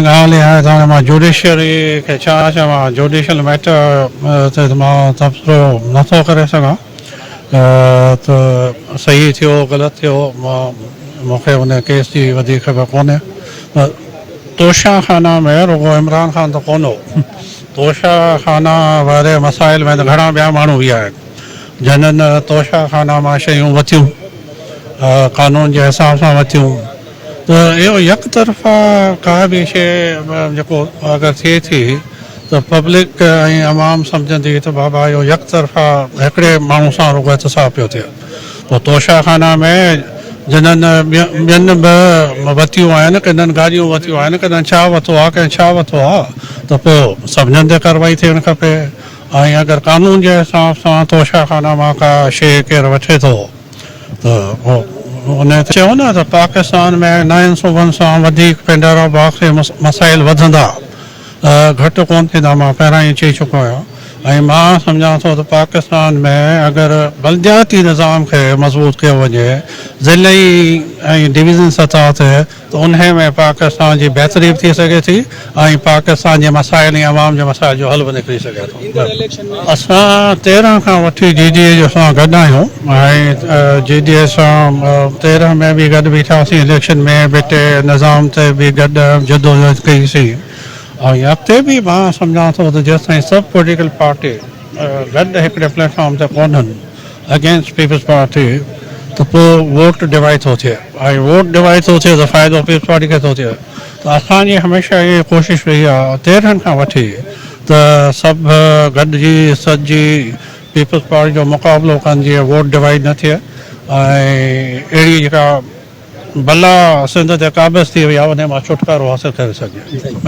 ॻाल्हि आहे त मां जुडिशरी खे छा चवां जुडिशल मैटर ते मां तबसरो नथो करे सघां त सही थियो ग़लति थियो मूंखे उन केस जी वधीक ख़बर कोन्हे तोशा खाना में रुगो इमरान ख़ान त कोन हो तोशा खाना वारे मसाइल में त घणा ॿिया माण्हू बि आहिनि जिन्हनि तोशा खाना मां शयूं वरितियूं कानून जे हिसाब सां वरितियूं त इहो यक तरफ़ा का बि शइ जेको अगरि थिए थी त पब्लिक ऐं अवाम सम्झंदी त बाबा इहो यक तरफ़ा हिकिड़े माण्हू सां रुगो एहतिसाब पियो थिए पोइ तोशा खाना में जिन्हनि ॿियनि बि वरितियूं आहिनि किननि गाॾियूं वरितियूं आहिनि किननि छा वरितो आहे कंहिं छा वरितो आहे त पोइ सभिनीनि ते कार्रवाई थियणु खपे ऐं अगरि कानून जे हिसाब सां तोशा खाना मां का शइ केरु वठे थो त पोइ उन चयो न त पाकिस्तान में नयनि सूबनि सां वधीक पिंडर बाक़ी मसाइल वधंदा घटि कोन थींदा मां पहिरां ई चई चुको आहियां ऐं मां सम्झां थो त पाकिस्तान में अगरि बलदियाती निज़ाम खे मज़बूत कयो वञे ज़िलई ऐं डिवीज़न सतह ते त उन में पाकिस्तान जी बहितरी बि थी सघे थी ऐं पाकिस्तान जे मसाइल ऐं अवाम जे मसाइल जो हल बि निकिरी सघे थो असां 13 खां वठी GDA जो सां गॾु आहियूं ऐं GDA सां 13 में बि गॾु बीठासीं इलेक्शन में बिटे निज़ाम ते बि गॾु जदोजहद कईसीं ऐं अॻिते बि मां सम्झां थो त जेसिताईं सभु पॉलिटिकल पार्टी गॾु हिकिड़े प्लेटफॉर्म ते कोन्हनि अगेंस्ट पीपल्स पार्टी त पोइ वोट डिवाइड थो थिए ऐं वोट डिवाइड थो थिए त फ़ाइदो पीपल्स पार्टी खे थो थिए त असांजी हमेशह इहा कोशिशि रही आहे 13 खां वठी त सभु गॾिजी सॼी पीपल्स पार्टी जो मुक़ाबिलो कनि जीअं वोट डिवाइड न थिए ऐं अहिड़ी जेका भला सिंध ते क़ाबिज़ थी वई आहे उन मां छुटकारो हासिलु करे सघे